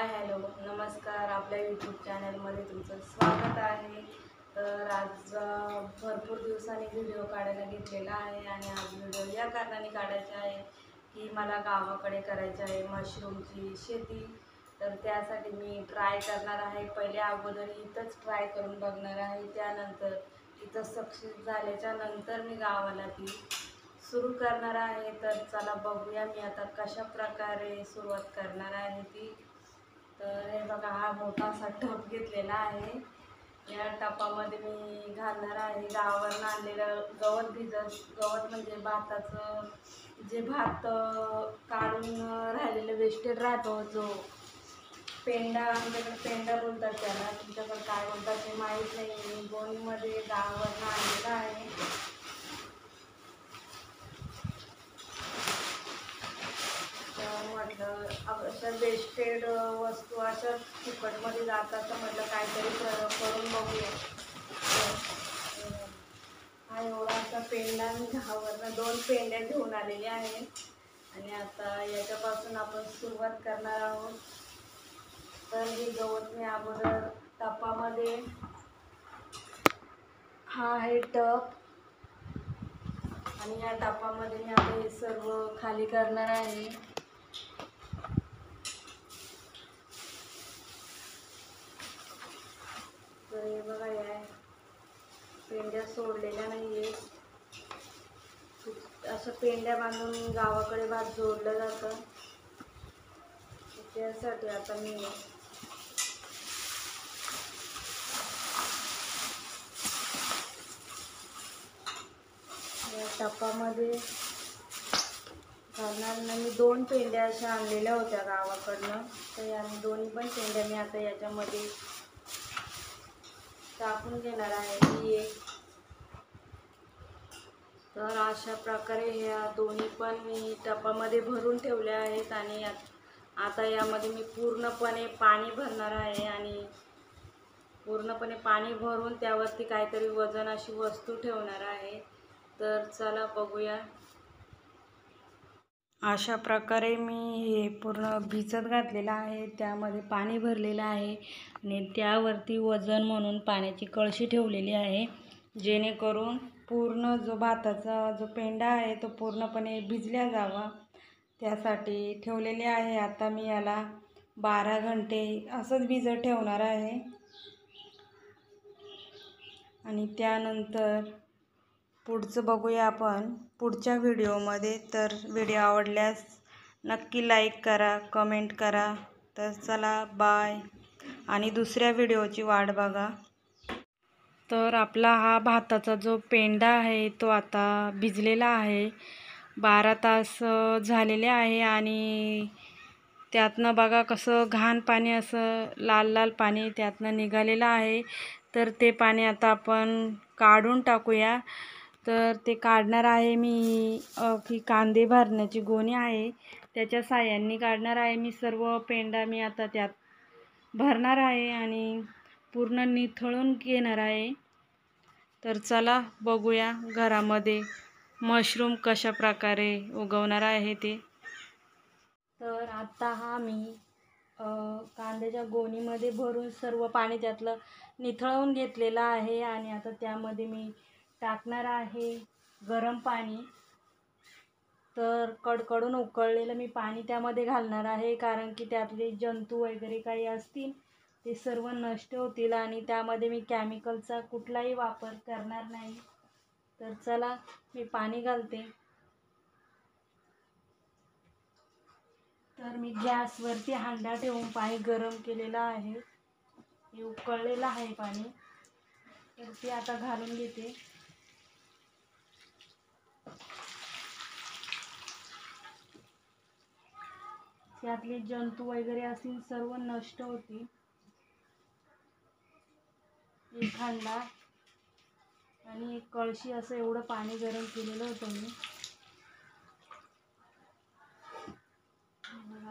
Hello नमस्कार. आपल्या YouTube चॅनलमध्ये तुमचं स्वागत आहे. तर आज भरपूर दिवसांनी व्हिडिओ काढायला घेतलेला आहे आणि आज व्हिडिओ या कारणाने काढायचा आहे की मला गावाकडे करायचं आहे मशरूमची शेती. तर त्यासाठी मी ट्राय करणार आहे. पहिले अगोदर इथंच ट्राय करून बघणार आहे, त्यानंतर इथं सक्सेस झाल्याच्या नंतर मी गावाला ती सुरू करणार आहे. तर चला बघूया मी आता कशा प्रकारे सुरुवात करणार आहे ती. तर हे बघा, हा मोठासा टप घेतलेला आहे. या टपामध्ये मी घालणार आहे गावावरून आणलेलं गवत. गवत म्हणजे भाताचं जे भात काढून राहिलेलं वेस्टेज राहतो, जो पेंडा, आमच्याकडे पेंडा बोलतात त्याला, तुमच्याकडे काय बोलतात ते माहीत नाही. मी गोणीमध्ये गावावरून आणलेलं आहे. म्हटलं अशा वेस्टेड वस्तू अशा फुकटमध्ये जातात, तर म्हटलं काहीतरी प्रयोग करून बघूया. हा एवढासा पेंडा मी गावावरनं 2 पेंड्या घेऊन आलेले आहे आणि आता याच्यापासून आपण सुरुवात करणार आहोत. तर हे गवत मी अगोदर टपामध्ये, हा आहे टप आणि या टपामध्ये मी आता हे सर्व खाली करणार आहे. तर हे बघा, या पेंड्या सोडलेल्या नाही आहेत. असं पेंड्या बांधून गावाकडे भात जोडलं जातं. त्यासाठी आता मी या टपामध्ये घालणार नाही. मी 2 पेंड्या अशा आणलेल्या होत्या गावाकडनं, तर या दोन्ही पण पेंड्या मी आता याच्यामध्ये टाकून घेणार आहे. ही एक. तर अशा प्रकारे ह्या दोन्ही पण मी टपामध्ये भरून ठेवल्या आहेत आणि आता यामध्ये मी पूर्णपणे पाणी भरणार आहे आणि पूर्णपणे पाणी भरून त्यावरती काहीतरी वजन अशी वस्तू ठेवणार आहे. तर चला बघूया. अशा प्रकारे मी हे पूर्ण भिजत घातलेलं आहे, त्यामध्ये पाणी भरलेलं आहे आणि त्यावरती वजन म्हणून पाण्याची कळशी ठेवलेली आहे, जेणेकरून पूर्ण जो भाताचा जो पेंडा आहे तो पूर्णपणे भिजल्या जावा, त्यासाठी ठेवलेले आहे. आता मी याला 12 घंटे असंच भिजत ठेवणार आहे आणि त्यानंतर पुढचं बघूया आपण पुढच्या व्हिडिओमध्ये. तर व्हिडिओ आवडल्यास नक्की लाईक करा, कमेंट करा. तर चला बाय आणि दुसऱ्या व्हिडिओची वाट बघा. तर आपला हा भाताचा जो पेंडा आहे तो आता भिजलेला आहे. 12 तास झालेले आहे आणि त्यातनं बघा कसं घाण पाणी, असं लाल लाल पाणी त्यातनं निघालेलं आहे. तर ते पाणी आता आपण काढून टाकूया. तर ते काढणार आहे मी की कांदे भरण्याची गोणी आहे त्याच्या साहाय्याने काढणार आहे. मी सर्व पेंडा मी आता त्यात भरणार आहे आणि पूर्ण निथळून घेणार आहे. तर चला बघूया घरामध्ये मशरूम कशा प्रकारे उगवणार आहे ते. तर आता हा मी कांद्याच्या गोणीमध्ये भरून सर्व पाणी त्यातलं निथळवून घेतलेलं आहे आणि आता त्यामध्ये मी टाकणार आहे गरम पाणी. तर कडकडून उकळलेलं मी पाणी त्यामध्ये घालणार आहे, कारण की त्यातले जंतू वगैरे काही असतील ते सर्व नष्ट होतील आणि त्यामध्ये मी केमिकलचा कुठलाही वापर करणार नाही. तर चला मी पाणी घालते. तर मी गॅसवरती हांडा ठेवून पाणी गरम केलेलं आहे. हे उकळलेलं आहे पाणी, तर ते आता घालून घेते. त्यातले जंतू वगैरे असतील सर्व नष्ट होतील. एक हांडा आणि एक कळशी असं एवढं पाणी गरम केलेलं होतं मी.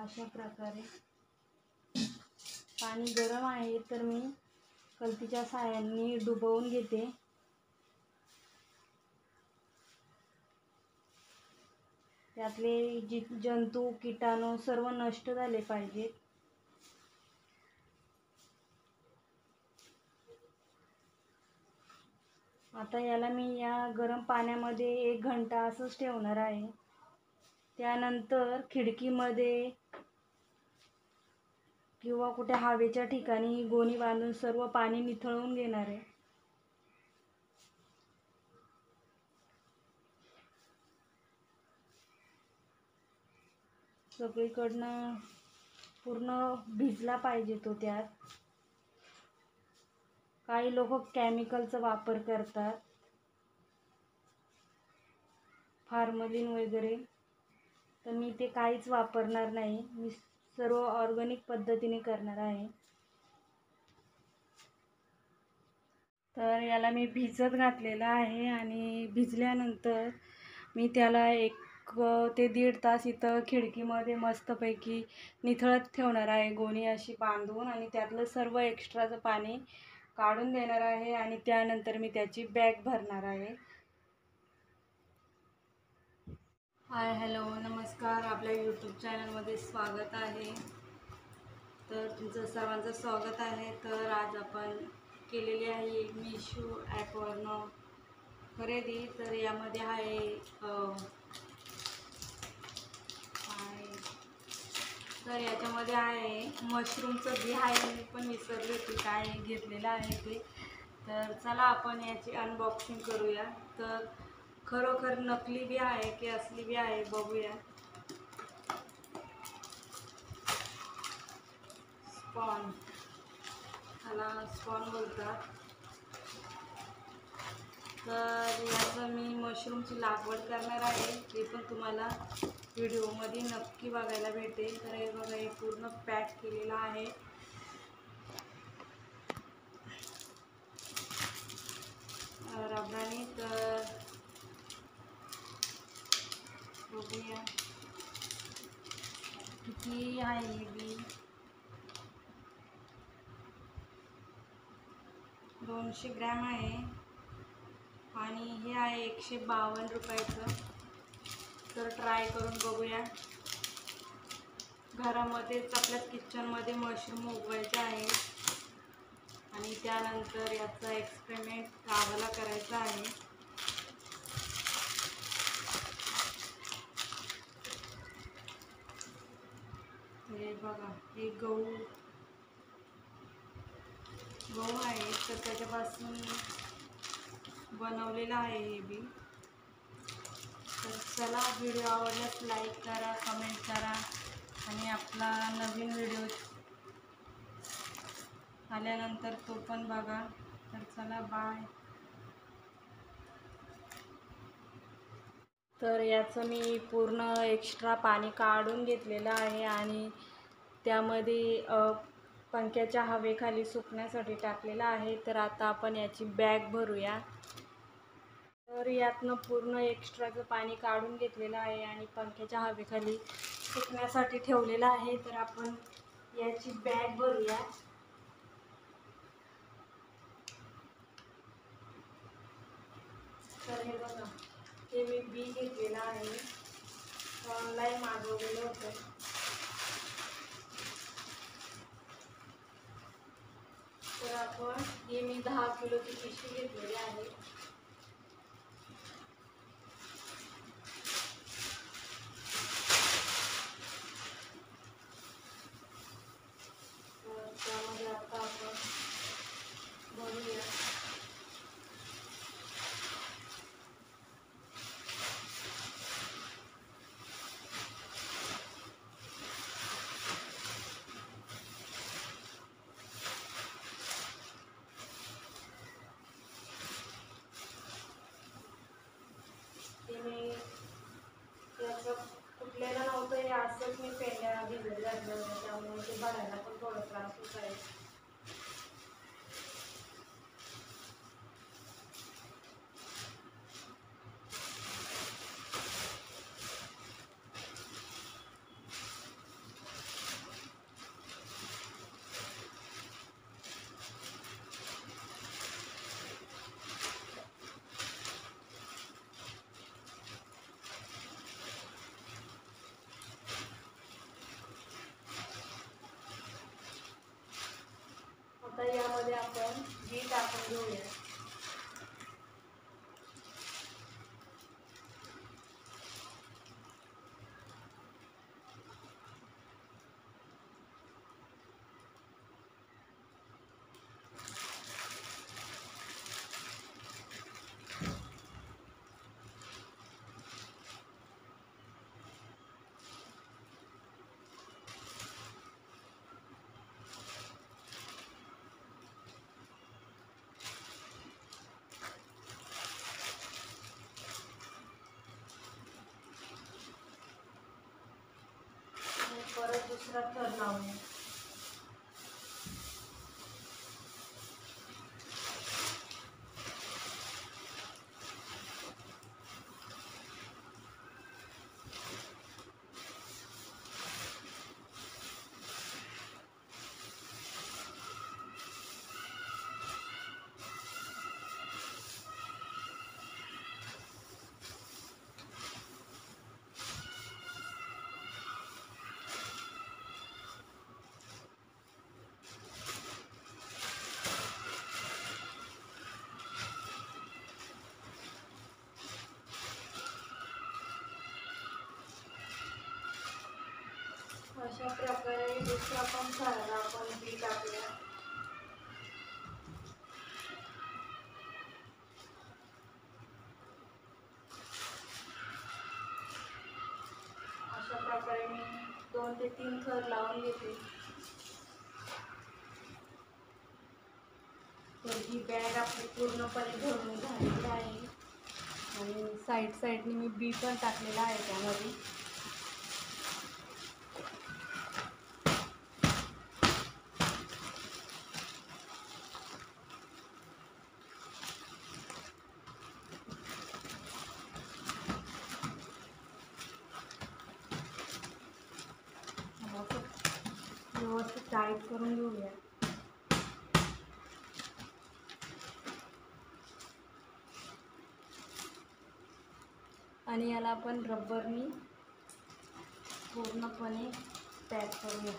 अशा प्रकारे पाणी गरम आहे, तर मी कलतीच्या साहाय्याने डुबवून घेते. त्यातले जंतू, किटाणू सर्व नष्ट झाले पाहिजेत. आता याला मी या गरम पाण्यामध्ये 1 घंटा असंच ठेवणार आहे. त्यानंतर खिडकीमध्ये किंवा कुठे हवेच्या ठिकाणी गोणी बांधून सर्व पाणी निथळवून घेणार आहे. सगळीकडनं पूर्ण भिजला पाहिजे तो त्यात. काही लोक केमिकलचा वापर करतात, फॉर्मलिन वगैरे, तर मी ते काहीच वापरणार नाही. मी सर्व ऑर्गॅनिक पद्धतीने करणार आहे. तर याला मी भिजत घातलेलं आहे आणि भिजल्यानंतर मी त्याला 1 ते 1.5 तास इथं खिडकीमध्ये मस्तपैकी निथळत ठेवणार आहे, गोणी अशी बांधून, आणि त्यातलं सर्व एक्स्ट्राचं पाणी काढून देणार आहे. आणि त्यानंतर मी त्याची बॅग भरणार आहे. हाय, हॅलो, नमस्कार. आपल्या यूट्यूब चॅनलमध्ये स्वागत आहे. तर तुमचं सर्वांचं स्वागत आहे. तर आज आपण केलेली आहे मीशो ॲपवरनं खरेदी. तर यामध्ये आहे तर याच्यामध्ये आहे मशरूमचं बी आहे. मी पण विसरले की काय घेतलेलं आहे ते. तर चला आपण याची अनबॉक्सिंग करूया. तर खरोखर नकली बी आहे की असली बी आहे बघूया. स्पॉन, त्याला स्पॉन बोलतात. तर याचं मी मशरूमची लागवड करणार आहे, ते पण तुम्हाला व्हिडिओमध्ये नक्की बघायला भेटेल. तर हे बघा, हे पूर्ण पॅक केलेलं आहे. रबराने. तर बघूया किती आहे हे बी. 200 ग्रॅम आहे आणि हे आहे 152 रुपयाचं. तर ट्राय करून बघूया. घरामध्येच आपल्या किचनमध्ये मशरूम उगवायचे आहे आणि त्यानंतर याचा एक्सपेरिमेंट गावाला करायचा आहे. हे बघा, हे गहू आहे, तर त्याच्यापासून बनवलेलं आहे हे बी. तर चला, व्हिडिओ आवडल्यास लाईक करा, कमेंट करा आणि आपला नवीन व्हिडिओ आल्यानंतर तो पण बघा. तर चला, बाय. तर याचं मी पूर्ण एक्स्ट्रा पाणी काढून घेतलेलं आहे आणि त्यामध्ये पंख्याच्या हवेखाली सुकण्यासाठी टाकलेलं आहे. तर आता आपण याची बॅग भरूया. तर यातनं पूर्ण एक्स्ट्राचं पाणी काढून घेतलेलं आहे आणि पंख्याच्या हवेखाली सुकण्यासाठी ठेवलेलं आहे. तर आपण याची बॅग भरूया. तर हे बघा, हे मी बी घेतलेलं आहे, ऑनलाईन मागवलेलं होतं. तर आपण हे मी 10 किलोची पिशवी घेतलेली आहे. तर त्यामध्ये आता आपण भरूया. त्याचं कुठलेलं नव्हतं, हे असंच मी पेंड्या भिजत घातलं होतं, त्यामुळे ते भरायला पण थोडं त्रास होत आहे. परत दुसरा थर लावूया. अशा प्रकारे दुसरा पण सारण आपण बी टाकूया. अशा प्रकारे मी 2 ते 3 थर लावून घेते. तर ही बॅग आपली पूर्णपणे भरून झालेली आहे आणि साईडने मी बी पण टाकलेला आहे त्यामध्ये. व्यवस्थित टाईट करून घेऊया. आणि याला आपण रबरनी पूर्णपणे पॅक करूया.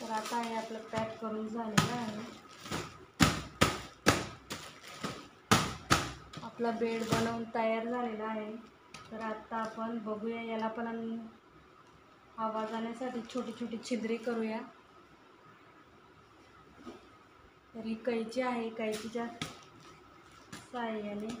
तर आता हे आपलं पॅक करून झालेलं आहे. आपला बेड बनवून तयार झालेला आहे. तर आता आपण बघूया, याला पण हवा जाण्यासाठी छोटी छोटी छिद्रे करूया. तर ही कैची आहे, कैचीच्या साहाय्याने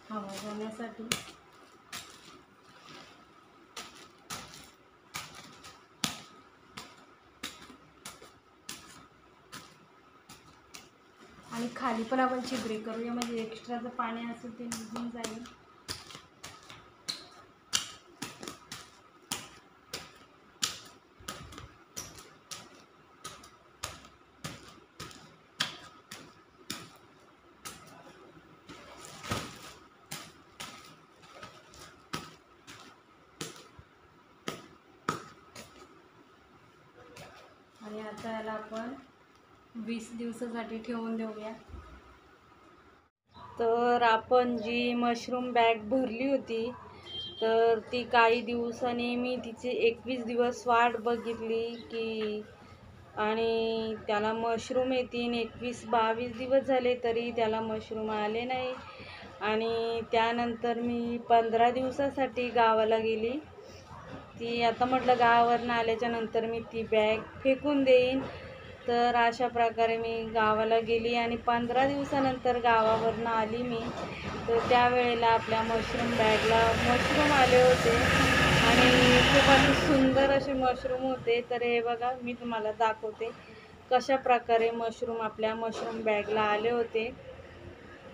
हवा जाण्यासाठी आणि खाली पण आपण छिद्रे करूया, म्हणजे एक्स्ट्राचं पाणी असेल ते निघून जाईल. आणि आता याला आपण 20 दिवसासाठी ठेवून देऊया. तर आपण जी मशरूम बॅग भरली होती, तर ती काही दिवसांनी मी तिची 21 दिवस वाट बघितली की आणि त्याला मशरूम येतील. 21-22 दिवस झाले तरी त्याला मशरूम आले नाही. आणि त्यानंतर मी 15 दिवसासाठी गावाला गेली. ती आता म्हटलं गावावरनं आल्याच्या नंतर मी ती बॅग फेकून देईन. तर अशा प्रकारे मी गावाला गेली आणि 15 दिवसानंतर गावावरनं आली मी. तर त्यावेळेला आपल्या मशरूम बॅगला मशरूम आले होते आणि खूप असे सुंदर असे मशरूम होते. तर हे बघा, मी तुम्हाला दाखवते कशा प्रकारे मशरूम आपल्या मशरूम बॅगला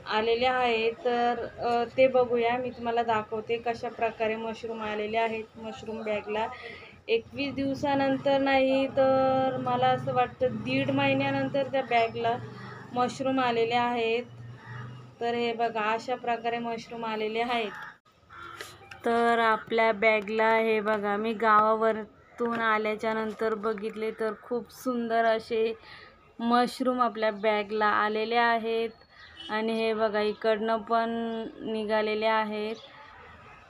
आलेले आहे. तर ते बघूया. मी तुम्हाला दाखवते कशा प्रकारे मशरूम आलेले आहेत मशरूम बॅगला. 21 दिवसानंतर नाही तर मला असं वाटतं 1.5 महिन्यानंतर त्या बॅगला मशरूम आलेले आहेत. तर हे बघा, अशा प्रकारे मशरूम आलेले आहेत. तर आपल्या बॅगला हे बघा, मी गावावरतून आल्याच्या नंतर बघितले तर खूप सुंदर असे मशरूम आपल्या बॅगला आलेले आहेत. आणि हे बघा, इकडनं पण निघालेले आहेत.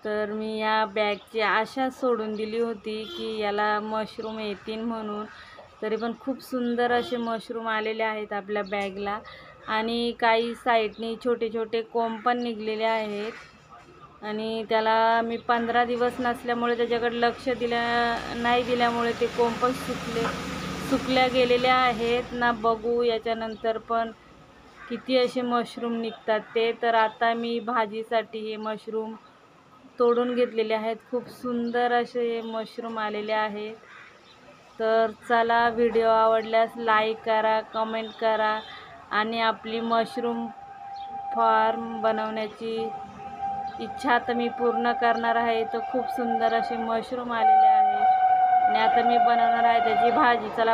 तर मी या बॅगची आशा सोडून दिली होती की याला मशरूम येतील म्हणून. तरी पण खूप सुंदर असे मशरूम आलेले आहेत आपल्या बॅगला. आणि काही साईडनी छोटे छोटे कोंब पण निघलेले आहेत आणि त्याला मी 15 दिवस नसल्यामुळे त्याच्याकडे लक्ष नाही दिल्यामुळे ते कोंब पण सुकल्या गेलेल्या आहेत ना. बघू याच्यानंतर पण किती असे मशरूम निघतात ते. तर आता मी भाजीसाठी हे मशरूम तोडून घेतलेले आहेत. खूप सुंदर असे मशरूम आलेले आहेत. तर चला, व्हिडिओ आवडल्यास लाईक करा, कमेंट करा आणि आपली मशरूम फार्म बनवण्याची इच्छा आता मी पूर्ण करणार आहे. तर खूप सुंदर असे मशरूम आलेले आहेत आणि आता मी बनवणार आहे त्याची भाजी. चला